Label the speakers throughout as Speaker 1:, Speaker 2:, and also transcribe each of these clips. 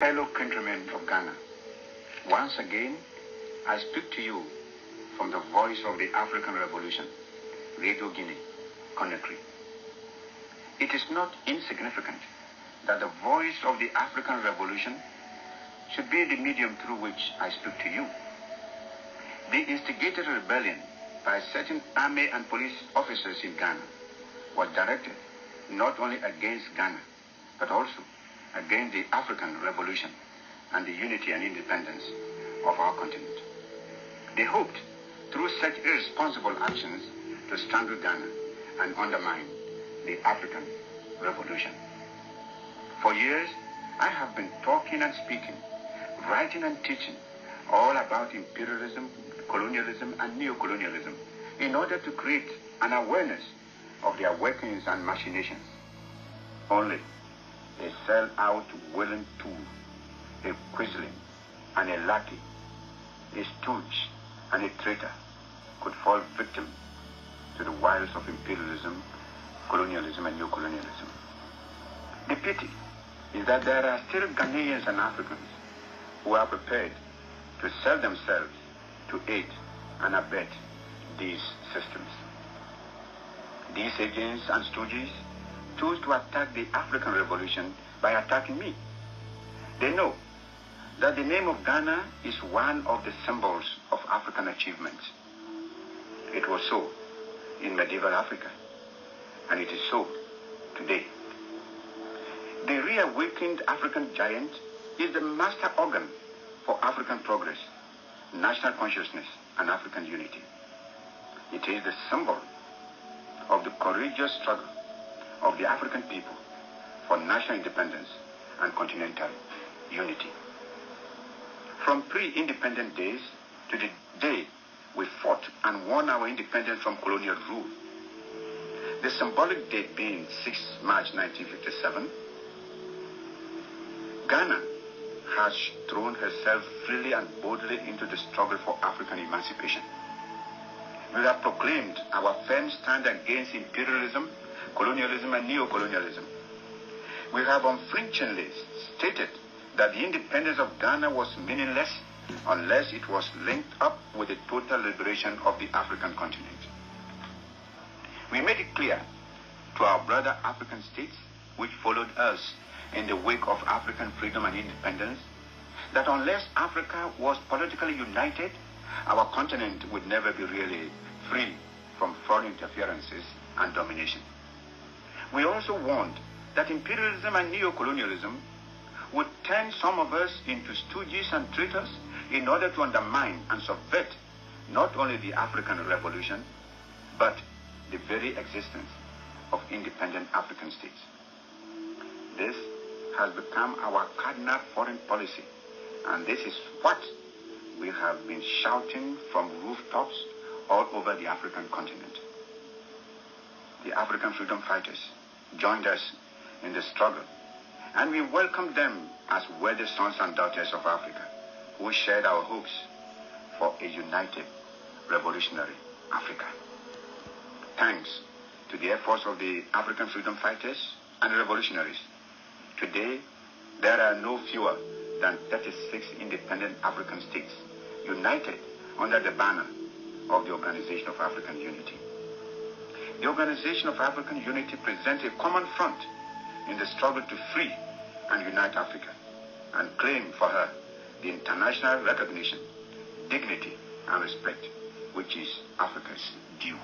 Speaker 1: Fellow countrymen of Ghana, once again, I speak to you from the voice of the African Revolution, Radio Guinea, Conakry. It is not insignificant that the voice of the African Revolution should be the medium through which I speak to you. The instigated rebellion by certain army and police officers in Ghana was directed not only against Ghana, but also against the African Revolution and the unity and independence of our continent. They hoped, through such irresponsible actions, to strangle Ghana and undermine the African Revolution. For years, I have been talking and speaking, writing and teaching all about imperialism, colonialism, and neocolonialism in order to create an awareness of their workings and machinations. Only a sell-out willing tool, a quisling and a lackey, a stooge and a traitor could fall victim to the wiles of imperialism, colonialism, and neocolonialism. The pity is that there are still Ghanaians and Africans who are prepared to sell themselves to aid and abet these systems. These agents and stooges chose to attack the African Revolution by attacking me. They know that the name of Ghana is one of the symbols of African achievements. It was so in medieval Africa, and it is so today. The reawakened African giant is the master organ for African progress, national consciousness, and African unity. It is the symbol of the courageous struggle of the African people for national independence and continental unity. From pre-independent days to the day we fought and won our independence from colonial rule, the symbolic date being 6 March 1957, Ghana has thrown herself freely and boldly into the struggle for African emancipation. We have proclaimed our firm stand against imperialism, colonialism, and neocolonialism. We have unflinchingly stated that the independence of Ghana was meaningless unless it was linked up with the total liberation of the African continent. We made it clear to our brother African states, which followed us in the wake of African freedom and independence, that unless Africa was politically united, our continent would never be really free from foreign interferences and domination. We also warned that imperialism and neocolonialism would turn some of us into stooges and traitors in order to undermine and subvert not only the African Revolution, but the very existence of independent African states. This has become our cardinal foreign policy, and this is what we have been shouting from rooftops all over the African continent. The African freedom fighters joined us in the struggle, and we welcomed them as worthy sons and daughters of Africa who shared our hopes for a united revolutionary Africa. Thanks to the efforts of the African freedom fighters and revolutionaries, today there are no fewer than 36 independent African states united under the banner of the Organization of African Unity. The Organization of African Unity presents a common front in the struggle to free and unite Africa and claim for her the international recognition, dignity, and respect which is Africa's due.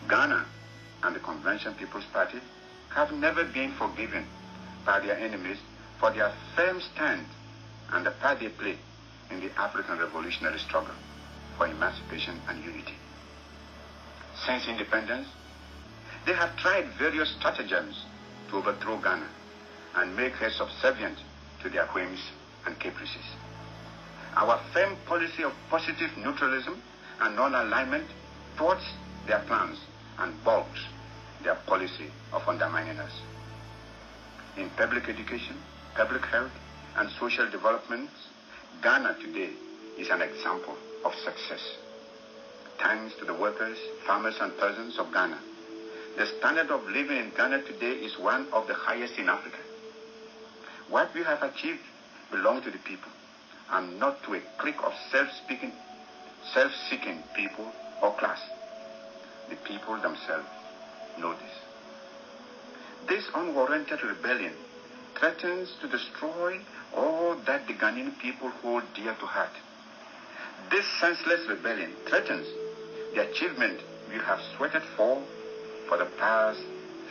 Speaker 1: Ghana and the Convention People's Party have never been forgiven by their enemies for their firm stand and the part they play in the African revolutionary struggle for emancipation and unity. Since independence, they have tried various stratagems to overthrow Ghana and make her subservient to their whims and caprices. Our firm policy of positive neutralism and non-alignment thwarts their plans and balks their policy of undermining us. In public education, public health, and social developments, Ghana today is an example of success. Thanks to the workers, farmers, and peasants of Ghana, the standard of living in Ghana today is one of the highest in Africa. What we have achieved belongs to the people and not to a clique of self-seeking people or class. The people themselves know this. This unwarranted rebellion threatens to destroy all that the Ghanaian people hold dear to heart. This senseless rebellion threatens the achievement we have sweated for the past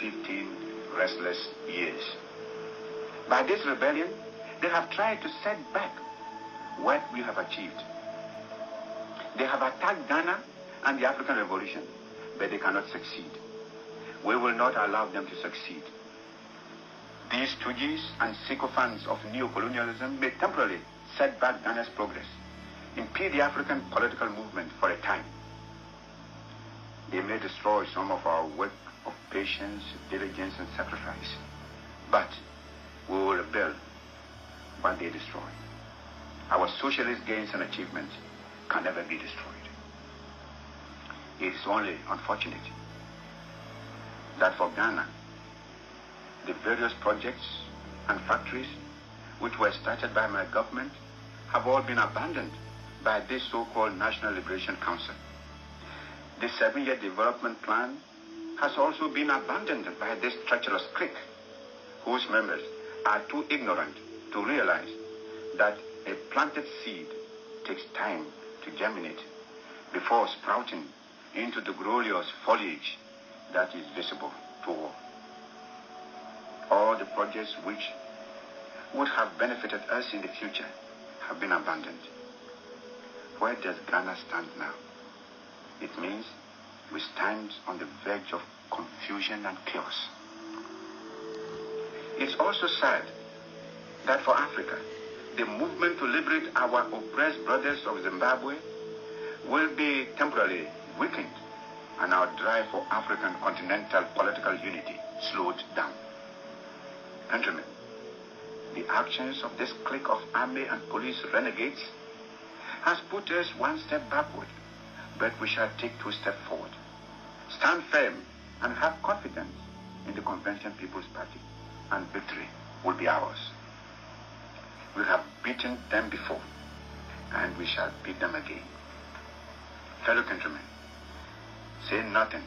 Speaker 1: 15 restless years. By this rebellion, they have tried to set back what we have achieved. They have attacked Ghana and the African Revolution, but they cannot succeed. We will not allow them to succeed. These stooges and sycophants of neocolonialism may temporarily set back Ghana's progress, impede the African political movement for a time. They may destroy some of our work of patience, diligence, and sacrifice, but we will rebuild what they destroy. Our socialist gains and achievements can never be destroyed. It is only unfortunate that for Ghana, the various projects and factories which were started by my government have all been abandoned by this so-called National Liberation Council. The 7-year development plan has also been abandoned by this treacherous clique, whose members are too ignorant to realize that a planted seed takes time to germinate before sprouting into the glorious foliage that is visible to all. All the projects which would have benefited us in the future have been abandoned. Where does Ghana stand now? It means we stand on the verge of confusion and chaos. It's also sad that for Africa, the movement to liberate our oppressed brothers of Zimbabwe will be temporarily weakened and our drive for African continental political unity slowed down. Countrymen, the actions of this clique of army and police renegades has put us one step backward, but we shall take 2 steps forward. Stand firm and have confidence in the Convention People's Party, and victory will be ours. We have beaten them before, and we shall beat them again. Fellow countrymen, say nothing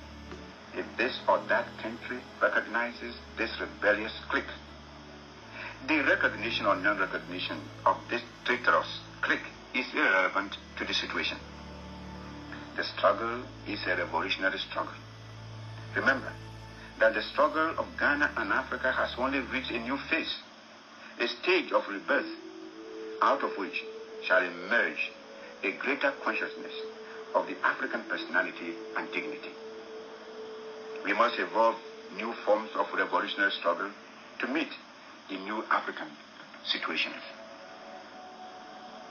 Speaker 1: if this or that country recognizes this rebellious clique. The recognition or non-recognition of this traitorous clique is irrelevant to the situation. The struggle is a revolutionary struggle. Remember that the struggle of Ghana and Africa has only reached a new phase, a stage of rebirth, out of which shall emerge a greater consciousness of the African personality and dignity. We must evolve new forms of revolutionary struggle to meet the new African situations.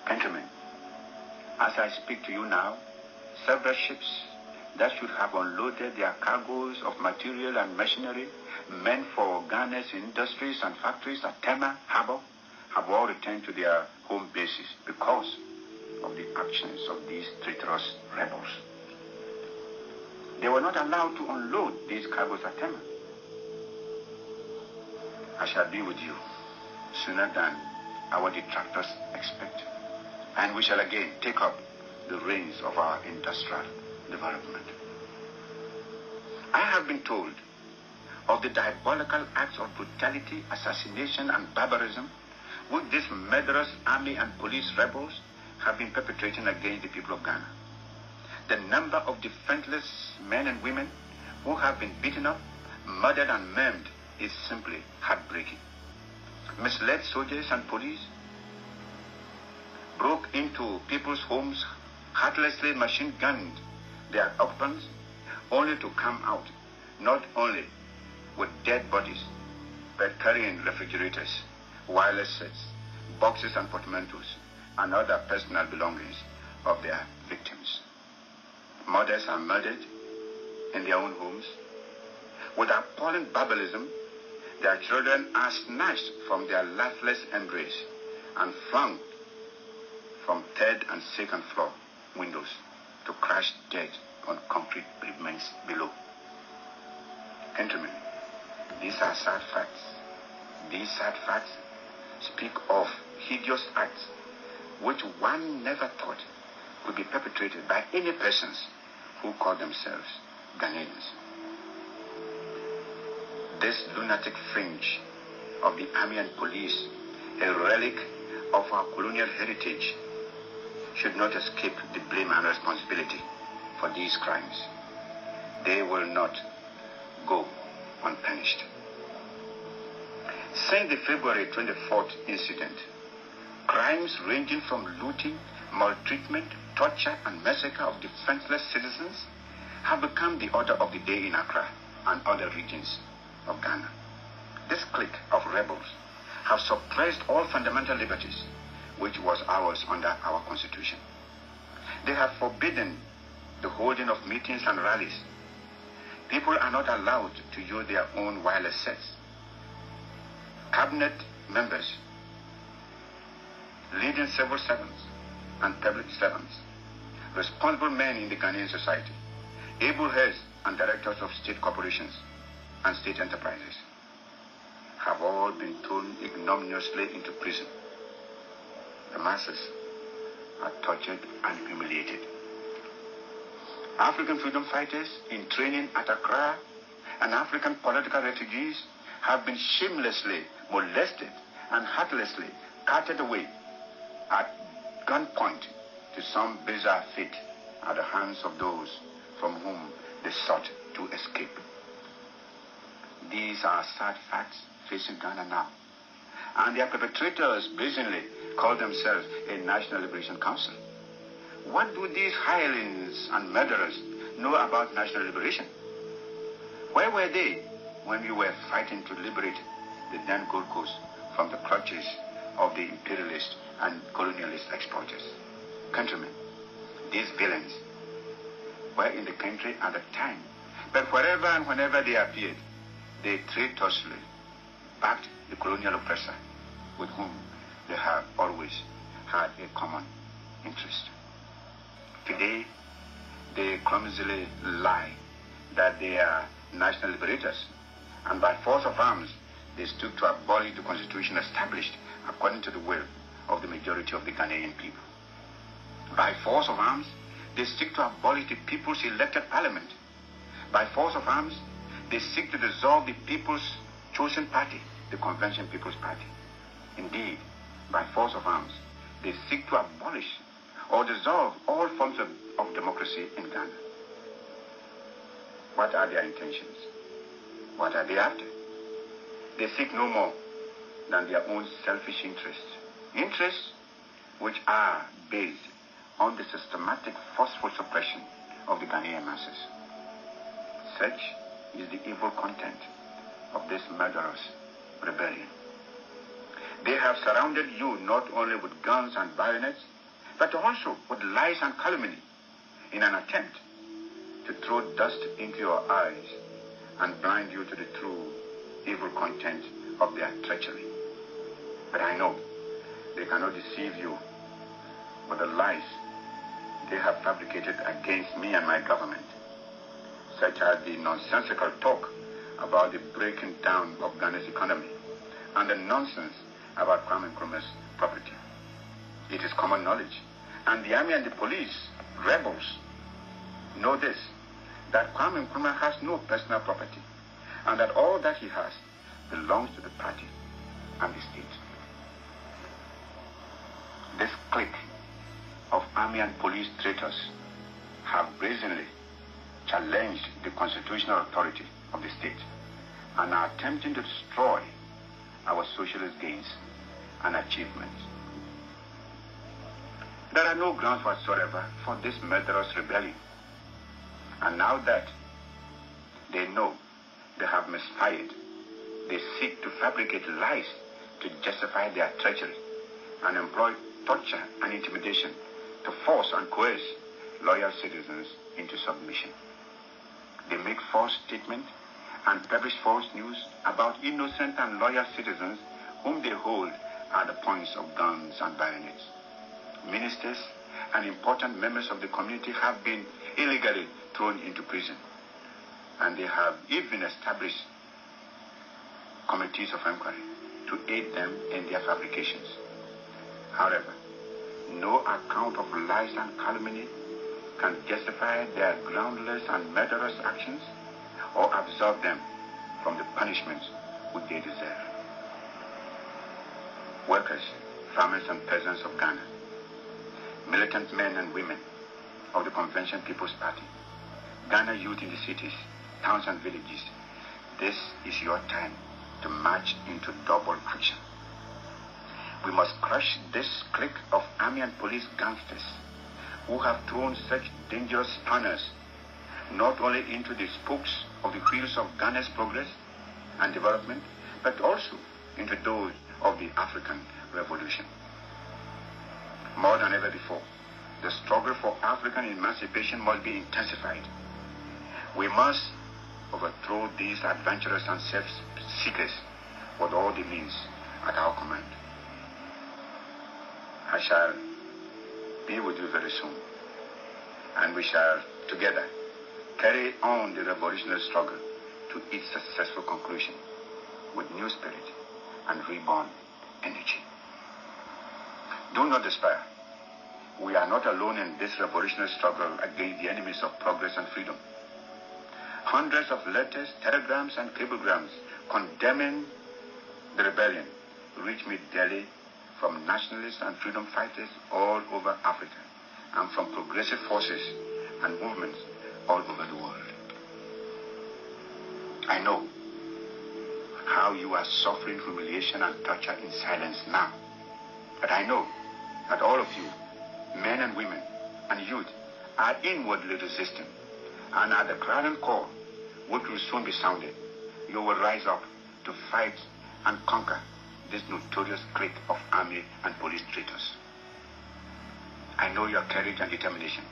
Speaker 1: Countrymen, as I speak to you now, several ships that should have unloaded their cargoes of material and machinery meant for Ghana's industries and factories at Tema Harbor have all returned to their home bases because of the actions of these traitorous rebels. They were not allowed to unload these cargoes at Tema. I shall be with you sooner than our detractors expect, and we shall again take up the reins of our industrial development. I have been told of the diabolical acts of brutality, assassination, and barbarism which these murderous army and police rebels have been perpetrating against the people of Ghana. The number of defenseless men and women who have been beaten up, murdered, and maimed is simply heartbreaking. Misled soldiers and police broke into people's homes, heartlessly machine-gunned their occupants, only to come out not only with dead bodies, but carrying refrigerators, wireless sets, boxes and portmanteaus, and other personal belongings of their victims. Mothers are murdered in their own homes. With appalling barbarism, their children are snatched from their lifeless embrace and flung from third and second floor windows to crash dead on concrete pavements below. Countrymen, these are sad facts. These sad facts speak of hideous acts which one never thought could be perpetrated by any persons who call themselves Ghanaians. This lunatic fringe of the army and police, a relic of our colonial heritage, should not escape the blame and responsibility for these crimes. They will not go unpunished. Since the February 24th incident, crimes ranging from looting, maltreatment, torture, and massacre of defenseless citizens have become the order of the day in Accra and other regions of Ghana. This clique of rebels have suppressed all fundamental liberties which was ours under our constitution. They have forbidden the holding of meetings and rallies. People are not allowed to use their own wireless sets. Cabinet members, leading civil servants and public servants, responsible men in the Ghanaian society, able heads and directors of state corporations and state enterprises have all been thrown ignominiously into prison. The masses are tortured and humiliated. African freedom fighters in training at Accra and African political refugees have been shamelessly molested and heartlessly carted away at gunpoint to some bizarre fate at the hands of those from whom they sought to escape. These are sad facts facing Ghana now, and their perpetrators brazenly call themselves a National Liberation Council. What do these hirelings and murderers know about national liberation? Where were they when we were fighting to liberate the then Gold Coast from the clutches of the imperialist and colonialist exploiters? Countrymen, these villains were in the country at the time, but wherever and whenever they appeared, they traitorously backed the colonial oppressor with whom they have always had a common interest. Today, they clumsily lie that they are national liberators, and by force of arms, they stood to abolish the constitution established according to the will of the majority of the Ghanaian people. By force of arms, they seek to abolish the people's elected parliament. By force of arms, they seek to dissolve the people's chosen party, the Convention People's Party. Indeed, by force of arms, they seek to abolish or dissolve all forms of democracy in Ghana. What are their intentions? What are they after? They seek no more than their own selfish interests. Interests which are based on the systematic forceful suppression of the Ghanaian masses. Such is the evil content of this murderous rebellion. They have surrounded you not only with guns and bayonets, but also with lies and calumny in an attempt to throw dust into your eyes and blind you to the true evil content of their treachery. But I know they cannot deceive you with the lies they have fabricated against me and my government, such as the nonsensical talk about the breaking down of Ghana's economy and the nonsense about Kwame Nkrumah's property. It is common knowledge, and the army and the police, rebels, know this, that Kwame Nkrumah has no personal property, and that all that he has belongs to the party and the state. This clique of army and police traitors have brazenly challenged the constitutional authority of the state and are attempting to destroy our socialist gains and achievements. There are no grounds whatsoever for this murderous rebellion. And now that they know they have misfired, they seek to fabricate lies to justify their treachery and employ torture and intimidation to force and coerce loyal citizens into submission. They make false statements and publish false news about innocent and loyal citizens whom they hold at the points of guns and bayonets. Ministers and important members of the community have been illegally thrown into prison, and they have even established committees of inquiry to aid them in their fabrications. However, no account of lies and calumny can justify their groundless and murderous actions or absolve them from the punishments which they deserve. Workers, farmers and peasants of Ghana, militant men and women of the Convention People's Party, Ghana youth in the cities, towns and villages, this is your time to march into double action. We must crush this clique of army and police gangsters who have thrown such dangerous spanners not only into the spokes of the wheels of Ghana's progress and development, but also into those of the African Revolution. More than ever before, the struggle for African emancipation must be intensified. We must overthrow these adventurous and self-seekers with all the means at our command. I shall be with you very soon, and we shall together carry on the revolutionary struggle to its successful conclusion with new spirit and reborn energy. Do not despair. We are not alone in this revolutionary struggle against the enemies of progress and freedom. Hundreds of letters, telegrams, and cablegrams condemning the rebellion reach me daily from nationalists and freedom fighters all over Africa and from progressive forces and movements all over the world. I know how you are suffering humiliation and torture in silence now, but I know that all of you, men and women and youth, are inwardly resisting, and at the clarion call, which will soon be sounded, you will rise up to fight and conquer this notorious clique of army and police traitors. I know your courage and determination,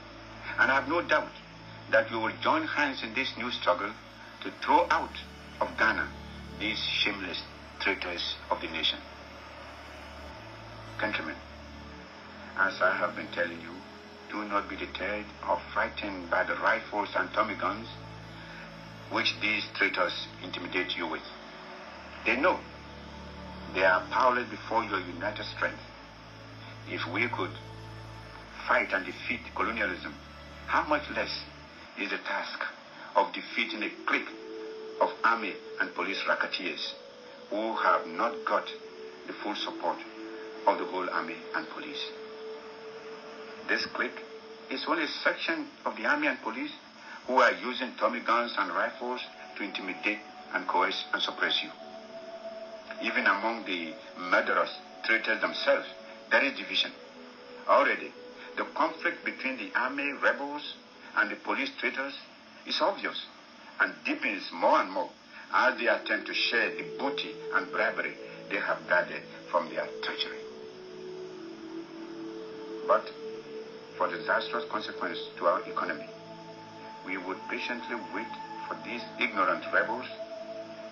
Speaker 1: and I have no doubt that you will join hands in this new struggle to throw out of Ghana these shameless traitors of the nation. Countrymen, as I have been telling you, do not be deterred or frightened by the rifles and Tommy guns which these traitors intimidate you with. They know they are powerless before your united strength. If we could fight and defeat colonialism, how much less is the task of defeating a clique of army and police racketeers who have not got the full support of the whole army and police. This clique is only a section of the army and police who are using Tommy guns and rifles to intimidate and coerce and suppress you. Even among the murderous traitors themselves, there is division. Already, the conflict between the army rebels and the police traitors is obvious and deepens more and more as they attempt to share the booty and bribery they have gathered from their treachery. But for disastrous consequence to our economy, we would patiently wait for these ignorant rebels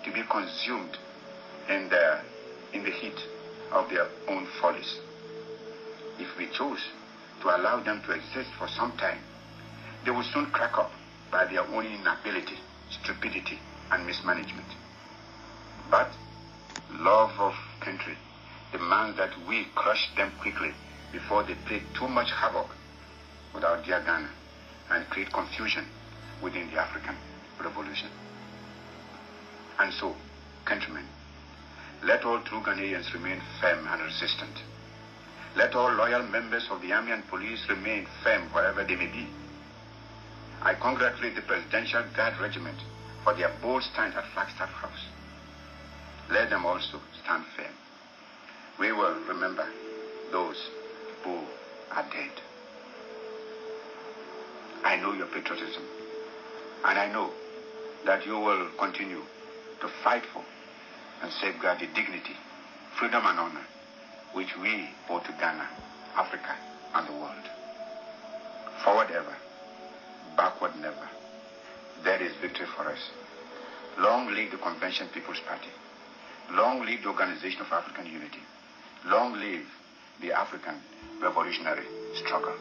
Speaker 1: to be consumed in the heat of their own follies. If we chose to allow them to exist for some time, they will soon crack up by their own inability, stupidity, and mismanagement. But love of country demands that we crush them quickly before they play too much havoc with our dear Ghana and create confusion within the African Revolution. And so, countrymen, let all true Ghanaians remain firm and resistant. Let all loyal members of the army and police remain firm wherever they may be. I congratulate the Presidential Guard Regiment for their bold stand at Flagstaff House. Let them also stand firm. We will remember those who are dead. I know your patriotism, and I know that you will continue to fight for and safeguard the dignity, freedom, and honor which we owe to Ghana, Africa, and the world. Forward ever, backward never. There is victory for us. Long live the Convention People's Party. Long live the Organization of African Unity. Long live the African Revolutionary Struggle.